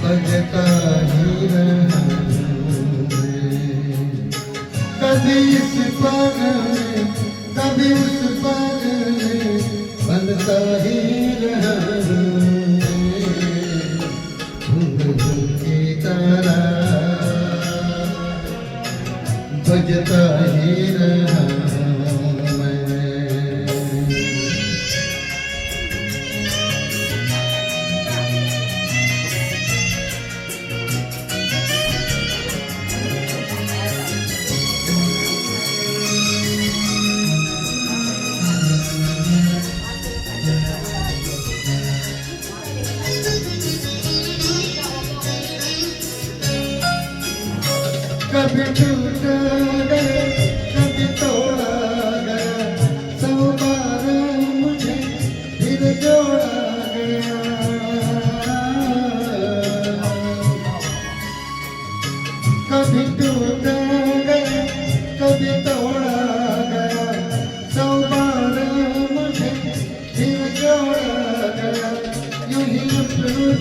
बजता ही रहूं मैं। कभी इस पग में कभी उस पग में बनता ही रहूं मैं। घुंघरू की तरह बजता ही रहूं मैं। कभी टूटा गया कभी तोड़ा गया, 100 बार मुझे फिर जोड़ा गया। कभी टूटा गया कभी तोड़ा गया, 100 बार मुझे फिर जोड़ा गया। यूं ही लुट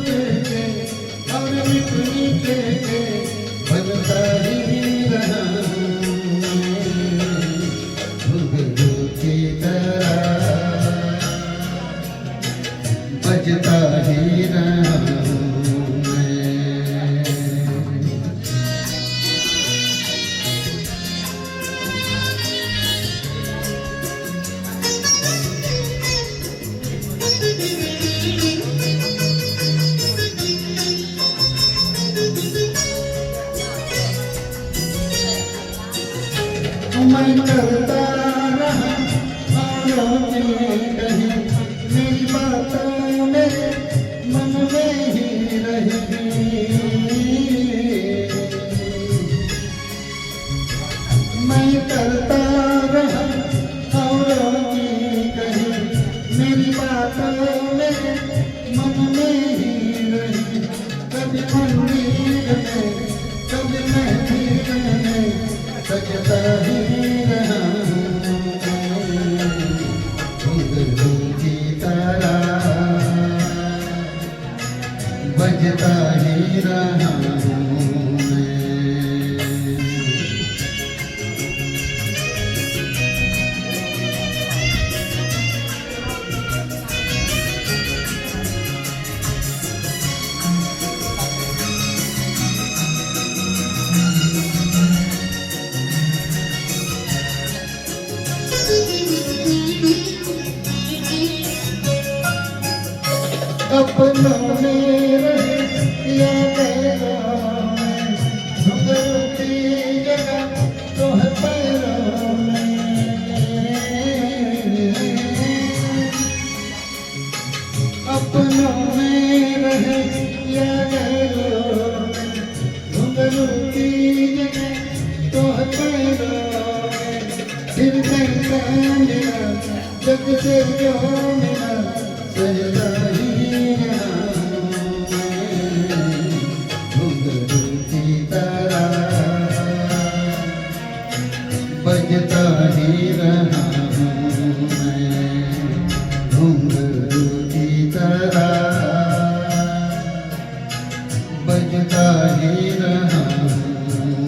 के और मिट के बनता ही रहूं मैं। घुंघरू की तरह बजता ही रहूं मैं। मैं करता रहा औरों की कहीं, मेरी बातों मेरे मन में ही रहेगी। मैं करता रहा औरों की कहीं, मेरी बातों मेरे मन में ही रहेगी। कभी मंदिर में कभी महफिल में सजता ही रहूं मैं। घुंघरू की तरह बजता ही रहूं मैं। अपनों में रहे या गैरों में, घुंघरू की जगह तो है पैरों में। अपनों में रहे या गैरों में, घुंघरू की जगह तो है पैरों में। फिर कैसा मेरा जग से जो मेरा सजदा ही रहूं मैं। घुंघरू की तरह बजता ही रहूं मैं। घुंघरू की तरह बजता ही रहूं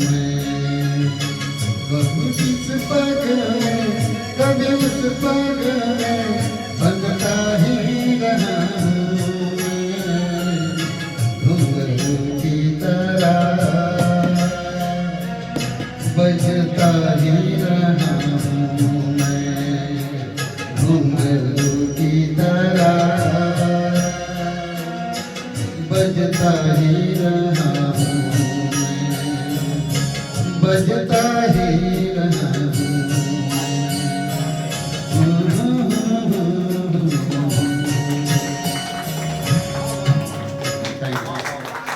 मैं। कभी इस पग में कभी उस पग में बनता ही रहूं मैं। घुंघरू की तरह बजता ही रहूं मैं। घुंघरू की तरह बजता ही रहूं मैं। बजता ही रहूं।